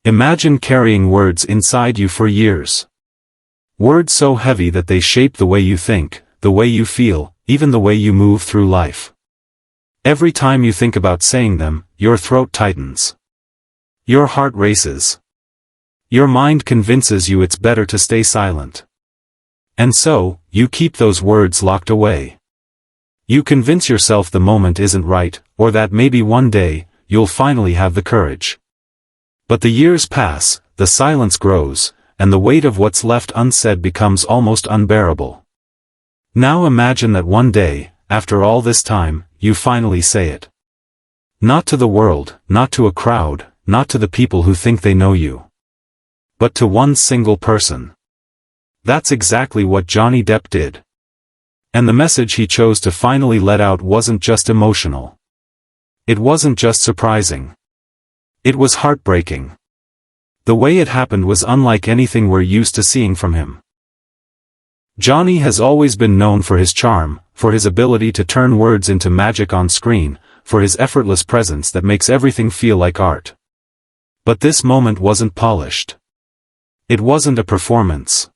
Imagine carrying words inside you for years. Words so heavy that they shape the way you think, the way you feel, even the way you move through life. Every time you think about saying them, your throat tightens. Your heart races. Your mind convinces you it's better to stay silent. And so, you keep those words locked away. You convince yourself the moment isn't right, or that maybe one day, you'll finally have the courage. But the years pass, the silence grows, and the weight of what's left unsaid becomes almost unbearable. Now imagine that one day, after all this time, you finally say it. Not to the world, not to a crowd, not to the people who think they know you. But to one single person. That's exactly what Johnny Depp did. And the message he chose to finally let out wasn't just emotional. It wasn't just surprising. It was heartbreaking. The way it happened was unlike anything we're used to seeing from him. Johnny has always been known for his charm, for his ability to turn words into magic on screen, for his effortless presence that makes everything feel like art. But this moment wasn't polished. It wasn't a performance.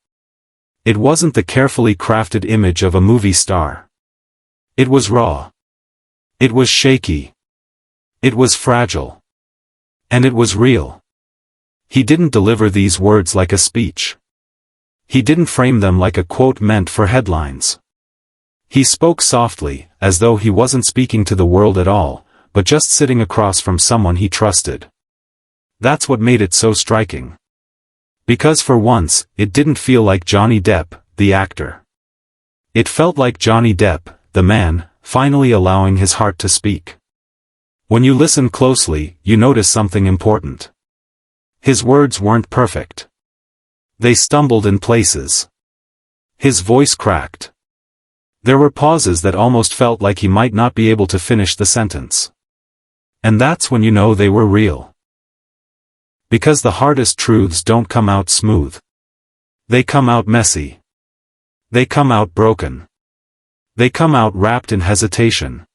It wasn't the carefully crafted image of a movie star. It was raw. It was shaky. It was fragile. And it was real. He didn't deliver these words like a speech. He didn't frame them like a quote meant for headlines. He spoke softly, as though he wasn't speaking to the world at all, but just sitting across from someone he trusted. That's what made it so striking. Because for once, it didn't feel like Johnny Depp, the actor. It felt like Johnny Depp, the man, finally allowing his heart to speak. When you listen closely, you notice something important. His words weren't perfect. They stumbled in places. His voice cracked. There were pauses that almost felt like he might not be able to finish the sentence. And that's when you know they were real. Because the hardest truths don't come out smooth. They come out messy. They come out broken. They come out wrapped in hesitation.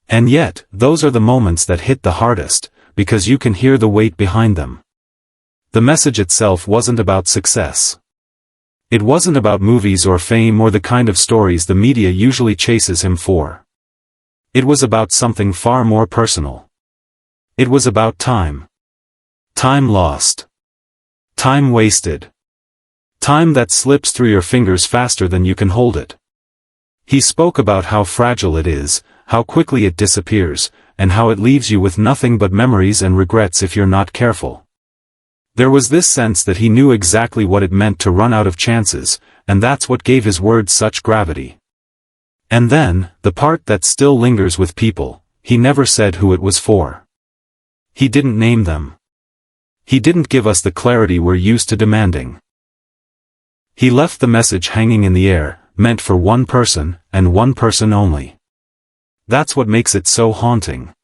And yet, those are the moments that hit the hardest, because you can hear the weight behind them. The message itself wasn't about success. It wasn't about movies or fame or the kind of stories the media usually chases him for. It was about something far more personal. It was about time. Time lost. Time wasted. Time that slips through your fingers faster than you can hold it. He spoke about how fragile it is, how quickly it disappears, and how it leaves you with nothing but memories and regrets if you're not careful. There was this sense that he knew exactly what it meant to run out of chances, and that's what gave his words such gravity. And then, the part that still lingers with people, he never said who it was for. He didn't name them. He didn't give us the clarity we're used to demanding. He left the message hanging in the air, meant for one person, and one person only. That's what makes it so haunting.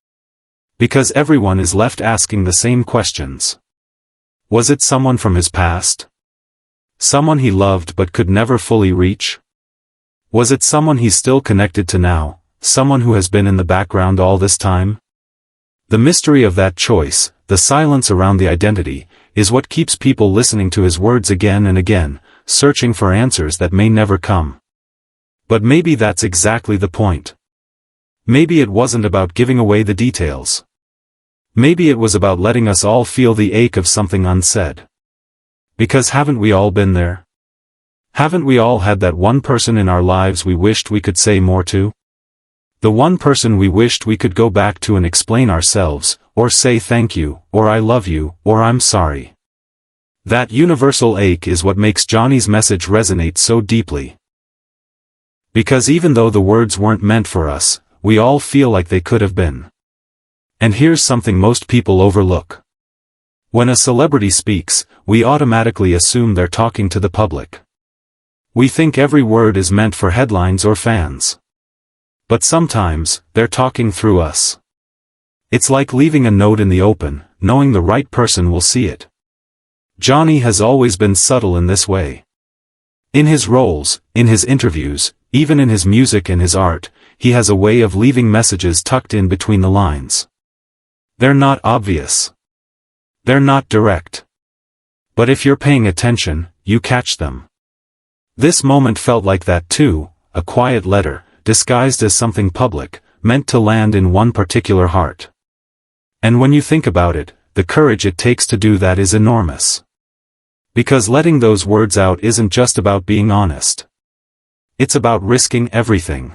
Because everyone is left asking the same questions. Was it someone from his past? Someone he loved but could never fully reach? Was it someone he's still connected to now, someone who has been in the background all this time? The mystery of that choice, the silence around the identity, is what keeps people listening to his words again and again, searching for answers that may never come. But maybe that's exactly the point. Maybe it wasn't about giving away the details. Maybe it was about letting us all feel the ache of something unsaid. Because haven't we all been there? Haven't we all had that one person in our lives we wished we could say more to? The one person we wished we could go back to and explain ourselves, or say thank you, or I love you, or I'm sorry. That universal ache is what makes Johnny's message resonate so deeply. Because even though the words weren't meant for us, we all feel like they could have been. And here's something most people overlook. When a celebrity speaks, we automatically assume they're talking to the public. We think every word is meant for headlines or fans. But sometimes, they're talking through us. It's like leaving a note in the open, knowing the right person will see it. Johnny has always been subtle in this way. In his roles, in his interviews, even in his music and his art, he has a way of leaving messages tucked in between the lines. They're not obvious. They're not direct. But if you're paying attention, you catch them. This moment felt like that too, a quiet letter, disguised as something public, meant to land in one particular heart. And when you think about it, the courage it takes to do that is enormous. Because letting those words out isn't just about being honest. It's about risking everything.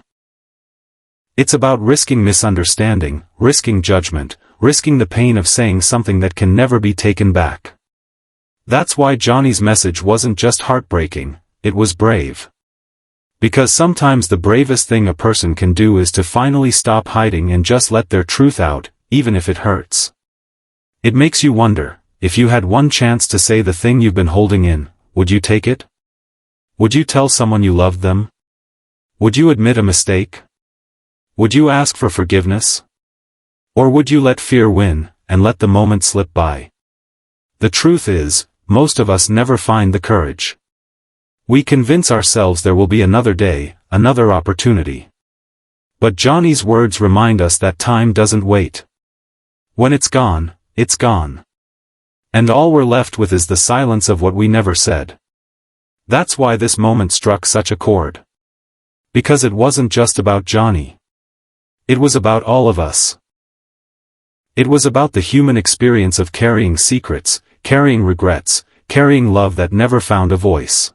It's about risking misunderstanding, risking judgment, risking the pain of saying something that can never be taken back. That's why Johnny's message wasn't just heartbreaking, it was brave. Because sometimes the bravest thing a person can do is to finally stop hiding and just let their truth out, even if it hurts. It makes you wonder, if you had one chance to say the thing you've been holding in, would you take it? Would you tell someone you loved them? Would you admit a mistake? Would you ask for forgiveness? Or would you let fear win, and let the moment slip by? The truth is, most of us never find the courage. We convince ourselves there will be another day, another opportunity. But Johnny's words remind us that time doesn't wait. When it's gone, it's gone. And all we're left with is the silence of what we never said. That's why this moment struck such a chord. Because it wasn't just about Johnny. It was about all of us. It was about the human experience of carrying secrets, carrying regrets, carrying love that never found a voice.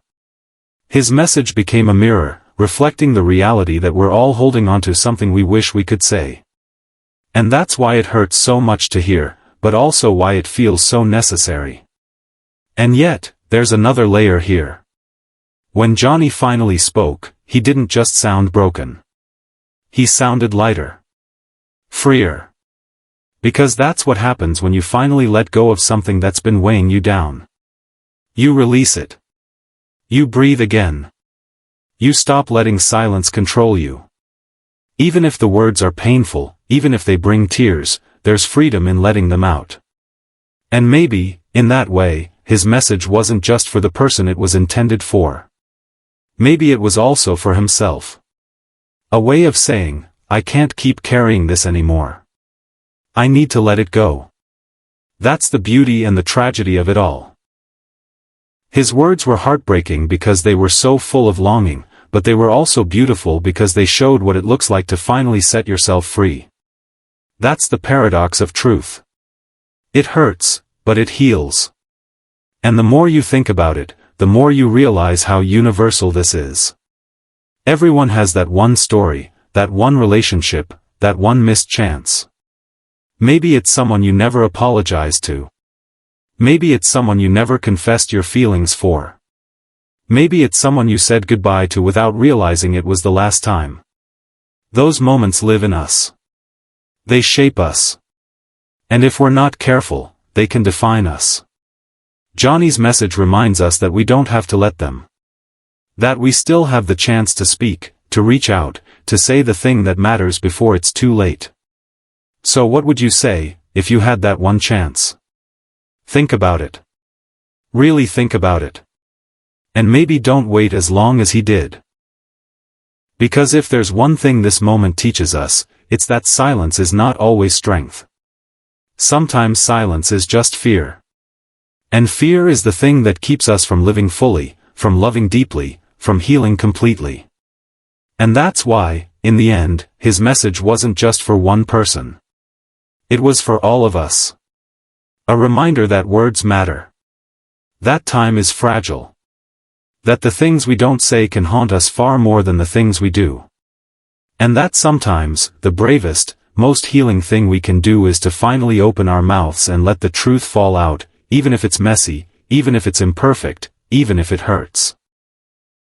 His message became a mirror, reflecting the reality that we're all holding onto something we wish we could say. And that's why it hurts so much to hear, but also why it feels so necessary. And yet, there's another layer here. When Johnny finally spoke, he didn't just sound broken. He sounded lighter. Freer. Because that's what happens when you finally let go of something that's been weighing you down. You release it. You breathe again. You stop letting silence control you. Even if the words are painful, even if they bring tears, there's freedom in letting them out. And maybe, in that way, his message wasn't just for the person it was intended for. Maybe it was also for himself. A way of saying, I can't keep carrying this anymore. I need to let it go. That's the beauty and the tragedy of it all. His words were heartbreaking because they were so full of longing, but they were also beautiful because they showed what it looks like to finally set yourself free. That's the paradox of truth. It hurts, but it heals. And the more you think about it, the more you realize how universal this is. Everyone has that one story, that one relationship, that one missed chance. Maybe it's someone you never apologized to. Maybe it's someone you never confessed your feelings for. Maybe it's someone you said goodbye to without realizing it was the last time. Those moments live in us. They shape us. And if we're not careful, they can define us. Johnny's message reminds us that we don't have to let them. That we still have the chance to speak, to reach out, to say the thing that matters before it's too late. So what would you say, if you had that one chance? Think about it. Really think about it. And maybe don't wait as long as he did. Because if there's one thing this moment teaches us, it's that silence is not always strength. Sometimes silence is just fear. And fear is the thing that keeps us from living fully, from loving deeply, from healing completely. And that's why, in the end, his message wasn't just for one person. It was for all of us. A reminder that words matter. That time is fragile. That the things we don't say can haunt us far more than the things we do. And that sometimes, the bravest, most healing thing we can do is to finally open our mouths and let the truth fall out, even if it's messy, even if it's imperfect, even if it hurts.